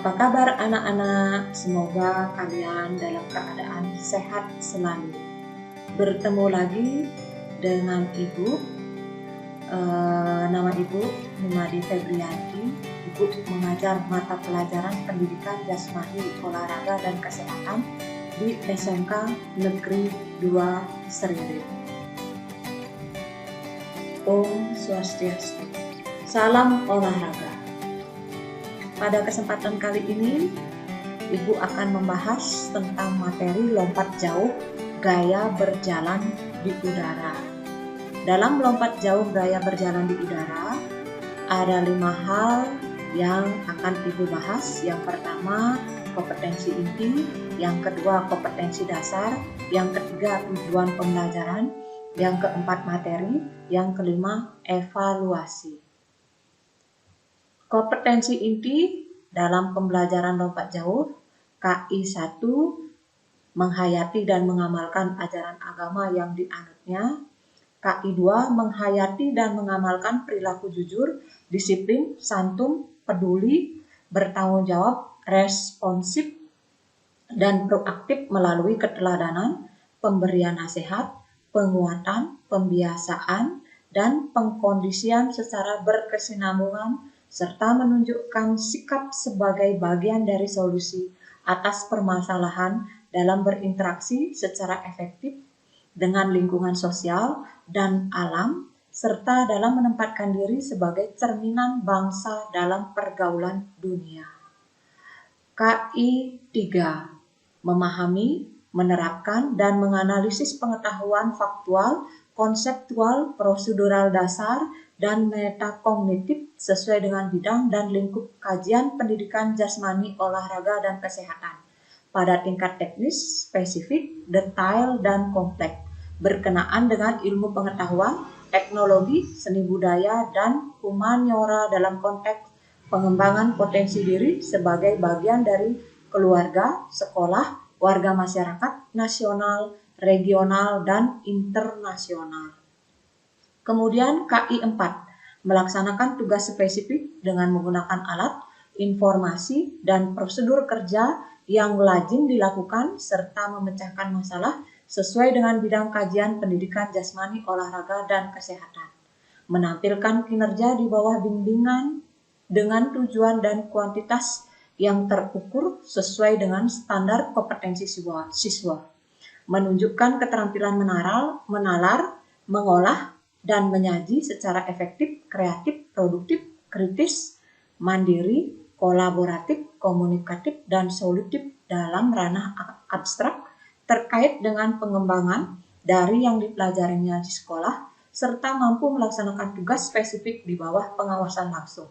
Apa kabar anak-anak? Semoga kalian dalam keadaan sehat selalu. Bertemu lagi dengan Ibu. Nama Ibu Nimadi Febrianti. Ibu mengajar mata pelajaran pendidikan jasmani, olahraga, dan kesehatan di SMK Negeri 2 Seriri. Om Swastiastu. Salam olahraga. Pada kesempatan kali ini, Ibu akan membahas tentang materi lompat jauh gaya berjalan di udara. Dalam lompat jauh gaya berjalan di udara, ada 5 hal yang akan Ibu bahas. Yang pertama, kompetensi inti. Yang kedua, kompetensi dasar. Yang ketiga, tujuan pembelajaran. Yang keempat, materi. Yang kelima, evaluasi. Kompetensi inti dalam pembelajaran lompat jauh, KI 1, menghayati dan mengamalkan ajaran agama yang dianutnya. KI 2, menghayati dan mengamalkan perilaku jujur, disiplin, santun, peduli, bertanggung jawab, responsif, dan proaktif melalui keteladanan, pemberian nasihat, penguatan, pembiasaan, dan pengkondisian secara berkesinambungan, serta menunjukkan sikap sebagai bagian dari solusi atas permasalahan dalam berinteraksi secara efektif dengan lingkungan sosial dan alam, serta dalam menempatkan diri sebagai cerminan bangsa dalam pergaulan dunia. KI 3, memahami, menerapkan, dan menganalisis pengetahuan faktual, konseptual, prosedural dasar, dan metakognitif sesuai dengan bidang dan lingkup kajian pendidikan jasmani, olahraga, dan kesehatan pada tingkat teknis, spesifik, detail, dan kompleks, berkenaan dengan ilmu pengetahuan, teknologi, seni budaya, dan humaniora dalam konteks pengembangan potensi diri sebagai bagian dari keluarga, sekolah, warga masyarakat, nasional, regional, dan internasional. Kemudian KI 4, melaksanakan tugas spesifik dengan menggunakan alat, informasi, dan prosedur kerja yang lazim dilakukan serta memecahkan masalah sesuai dengan bidang kajian pendidikan jasmani, olahraga, dan kesehatan. Menampilkan kinerja di bawah bimbingan dengan tujuan dan kuantitas yang terukur sesuai dengan standar kompetensi siswa. Menunjukkan keterampilan menalar, mengolah, dan menyaji secara efektif, kreatif, produktif, kritis, mandiri, kolaboratif, komunikatif, dan solutif dalam ranah abstrak terkait dengan pengembangan dari yang dipelajarinya di sekolah, serta mampu melaksanakan tugas spesifik di bawah pengawasan langsung.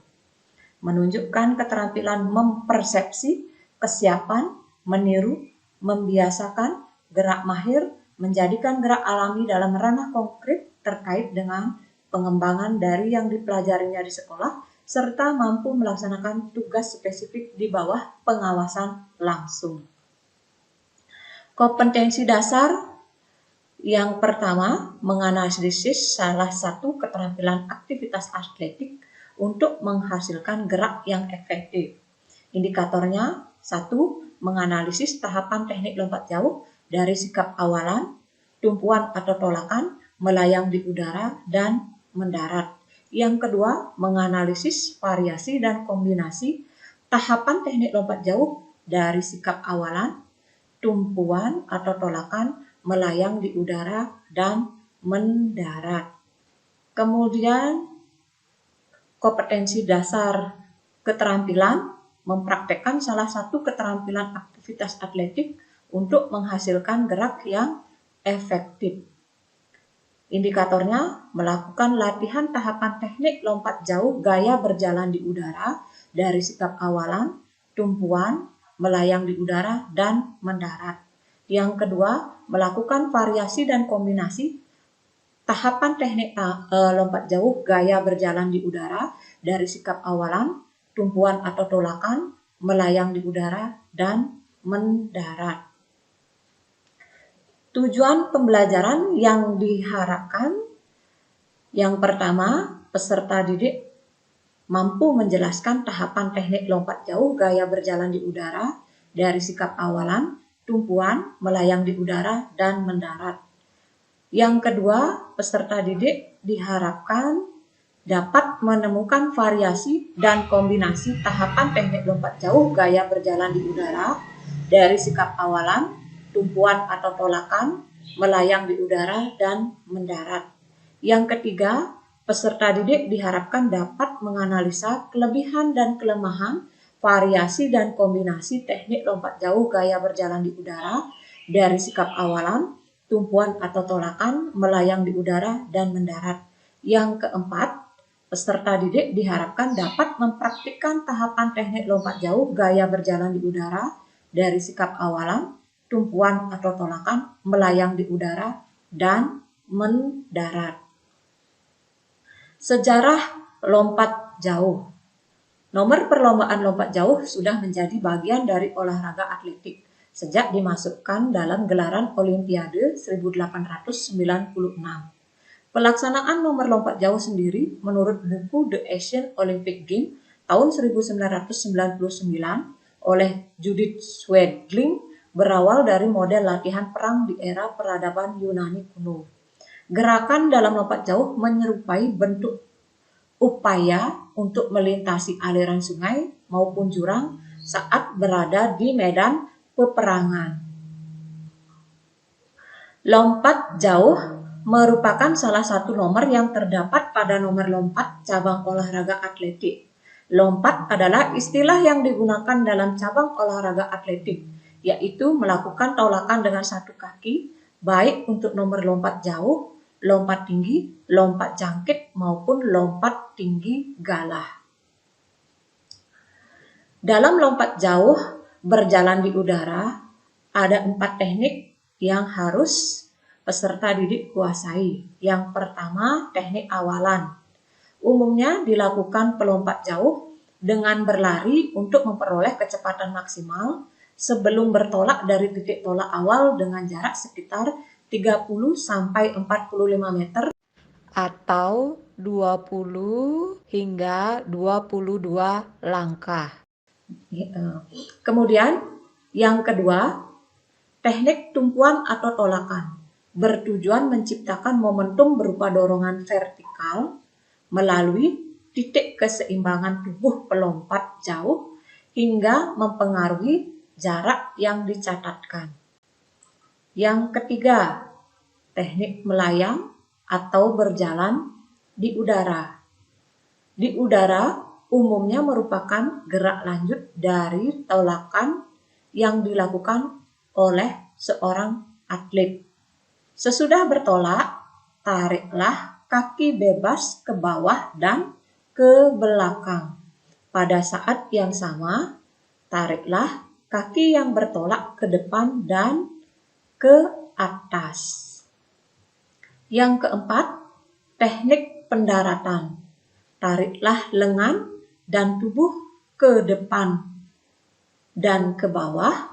Menunjukkan keterampilan mempersepsi, kesiapan, meniru, membiasakan, gerak mahir, menjadikan gerak alami dalam ranah konkret terkait dengan pengembangan dari yang dipelajarinya di sekolah, serta mampu melaksanakan tugas spesifik di bawah pengawasan langsung. Kompetensi dasar yang pertama, menganalisis salah satu keterampilan aktivitas atletik untuk menghasilkan gerak yang efektif. Indikatornya, 1. Menganalisis tahapan teknik lompat jauh dari sikap awalan, tumpuan atau tolakan, melayang di udara, dan mendarat. Yang kedua, menganalisis variasi dan kombinasi tahapan teknik lompat jauh dari sikap awalan, tumpuan atau tolakan, melayang di udara, dan mendarat. Kemudian, kompetensi dasar keterampilan mempraktekkan salah satu keterampilan aktivitas atletik untuk menghasilkan gerak yang efektif. Indikatornya, melakukan latihan tahapan teknik lompat jauh gaya berjalan di udara dari sikap awalan, tumpuan, melayang di udara, dan mendarat. Yang kedua, melakukan variasi dan kombinasi tahapan teknik lompat jauh gaya berjalan di udara dari sikap awalan, tumpuan atau tolakan, melayang di udara, dan mendarat. Tujuan pembelajaran yang diharapkan, yang pertama, peserta didik mampu menjelaskan tahapan teknik lompat jauh gaya berjalan di udara dari sikap awalan, tumpuan, melayang di udara, dan mendarat. Yang kedua, peserta didik diharapkan dapat menemukan variasi dan kombinasi tahapan teknik lompat jauh gaya berjalan di udara dari sikap awalan, tumpuan atau tolakan, melayang di udara, dan mendarat. Yang ketiga, peserta didik diharapkan dapat menganalisa kelebihan dan kelemahan, variasi dan kombinasi teknik lompat jauh gaya berjalan di udara dari sikap awalan, tumpuan atau tolakan, melayang di udara, dan mendarat. Yang keempat, peserta didik diharapkan dapat mempraktikkan tahapan teknik lompat jauh gaya berjalan di udara dari sikap awalan, tumpuan atau tolakan, melayang di udara, dan mendarat. Sejarah lompat jauh. Nomor perlombaan lompat jauh sudah menjadi bagian dari olahraga atletik sejak dimasukkan dalam gelaran Olimpiade 1896. Pelaksanaan nomor lompat jauh sendiri menurut buku The Asian Olympic Games tahun 1999 oleh Judith Swedling berawal dari model latihan perang di era peradaban Yunani kuno. Gerakan dalam lompat jauh menyerupai bentuk upaya untuk melintasi aliran sungai maupun jurang saat berada di medan peperangan. Lompat jauh merupakan salah satu nomor yang terdapat pada nomor lompat cabang olahraga atletik. Lompat adalah istilah yang digunakan dalam cabang olahraga atletik, yaitu melakukan tolakan dengan satu kaki, baik untuk nomor lompat jauh, lompat tinggi, lompat jangkit, maupun lompat tinggi galah. Dalam lompat jauh berjalan di udara, ada 4 teknik yang harus peserta didik kuasai. Yang pertama, teknik awalan. Umumnya dilakukan pelompat jauh dengan berlari untuk memperoleh kecepatan maksimal sebelum bertolak dari titik tolak awal dengan jarak sekitar 30 sampai 45 meter atau 20 hingga 22 langkah. Kemudian yang kedua, teknik tumpuan atau tolakan bertujuan menciptakan momentum berupa dorongan vertikal melalui titik keseimbangan tubuh pelompat jauh hingga mempengaruhi jarak yang dicatatkan. Yang ketiga, teknik melayang atau berjalan di udara. Di udara umumnya merupakan gerak lanjut dari tolakan yang dilakukan oleh seorang atlet. Sesudah bertolak, tariklah kaki bebas ke bawah dan ke belakang. Pada saat yang sama, tariklah kaki yang bertolak ke depan dan ke atas. Yang keempat, teknik pendaratan. Tariklah lengan dan tubuh ke depan dan ke bawah.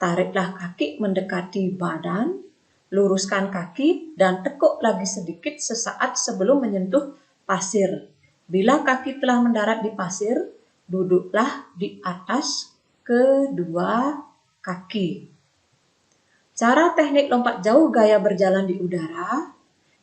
Tariklah kaki mendekati badan. Luruskan kaki dan tekuk lagi sedikit sesaat sebelum menyentuh pasir. Bila kaki telah mendarat di pasir, duduklah di atas kedua kaki. Cara teknik lompat jauh gaya berjalan di udara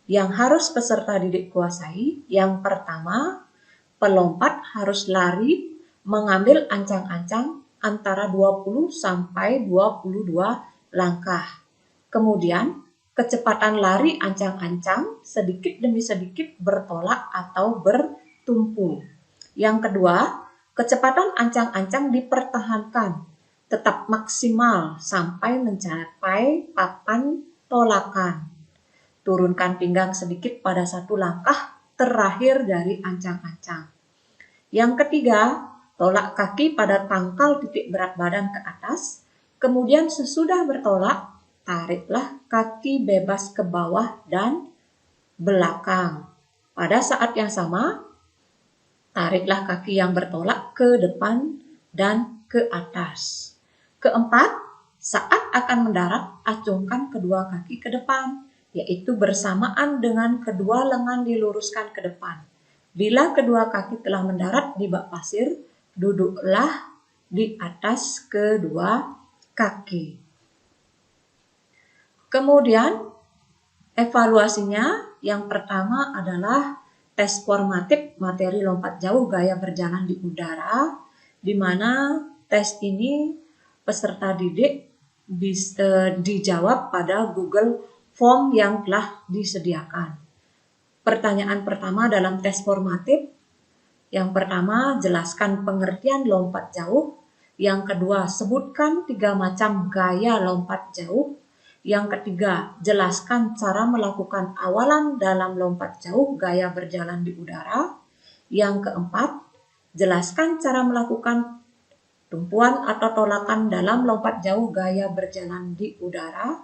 yang harus peserta didik kuasai. Yang pertama, pelompat harus lari mengambil ancang-ancang antara 20 sampai 22 langkah. Kemudian, kecepatan lari ancang-ancang sedikit demi sedikit bertolak atau bertumpu. Yang kedua, kecepatan ancang-ancang dipertahankan tetap maksimal sampai mencapai papan tolakan. Turunkan pinggang sedikit pada satu langkah terakhir dari ancang-ancang. Yang ketiga, tolak kaki pada pangkal titik berat badan ke atas. Kemudian sesudah bertolak, tariklah kaki bebas ke bawah dan belakang. Pada saat yang sama, tariklah kaki yang bertolak ke depan dan ke atas. Keempat, saat akan mendarat, acungkan kedua kaki ke depan, yaitu bersamaan dengan kedua lengan diluruskan ke depan. Bila kedua kaki telah mendarat di bak pasir, duduklah di atas kedua kaki. Kemudian evaluasinya yang pertama adalah tes formatif materi lompat jauh gaya berjalan di udara, di mana tes ini peserta didik bisa dijawab pada Google Form yang telah disediakan. Pertanyaan pertama dalam tes formatif, yang pertama jelaskan pengertian lompat jauh, yang kedua sebutkan 3 macam gaya lompat jauh, yang ketiga, jelaskan cara melakukan awalan dalam lompat jauh gaya berjalan di udara. Yang keempat, jelaskan cara melakukan tumpuan atau tolakan dalam lompat jauh gaya berjalan di udara.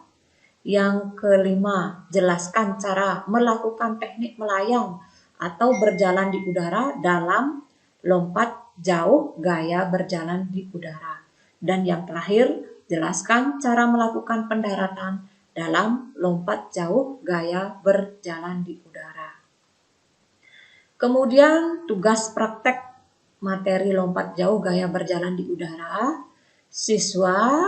Yang kelima, jelaskan cara melakukan teknik melayang atau berjalan di udara dalam lompat jauh gaya berjalan di udara. Dan yang terakhir, jelaskan cara melakukan pendaratan dalam lompat jauh gaya berjalan di udara. Kemudian tugas praktek materi lompat jauh gaya berjalan di udara. Siswa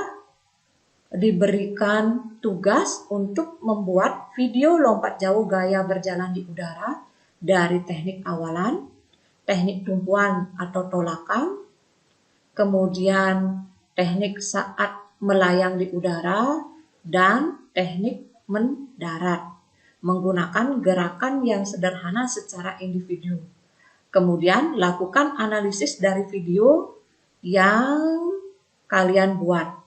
diberikan tugas untuk membuat video lompat jauh gaya berjalan di udara dari teknik awalan, teknik tumpuan atau tolakan, kemudian teknik saat melayang di udara, dan teknik mendarat menggunakan gerakan yang sederhana secara individu. Kemudian lakukan analisis dari video yang kalian buat.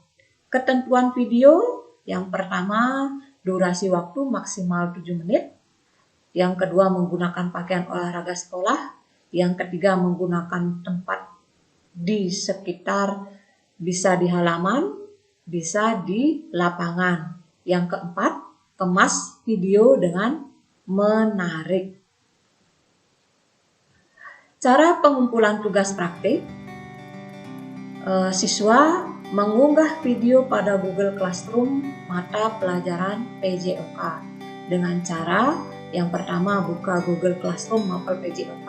Ketentuan video yang pertama, durasi waktu maksimal 7 menit. Yang kedua, menggunakan pakaian olahraga sekolah. Yang ketiga, menggunakan tempat di sekitar, bisa di halaman, bisa di lapangan. Yang keempat, kemas video dengan menarik. Cara pengumpulan tugas praktik, siswa mengunggah video pada Google Classroom mata pelajaran PJOK dengan cara yang pertama buka Google Classroom mapel PJOK,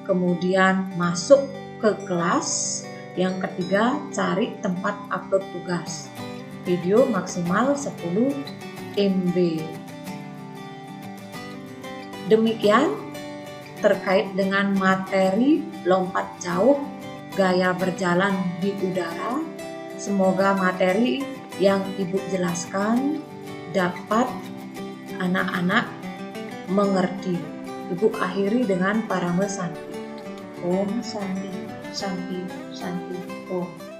kemudian masuk ke kelas. Yang ketiga, cari tempat upload tugas. Video maksimal 10 MB. Demikian terkait dengan materi lompat jauh gaya berjalan di udara. Semoga materi yang Ibu jelaskan dapat anak-anak mengerti. Ibu akhiri dengan parame Santi. Om Santi, Santi, Santi, Om.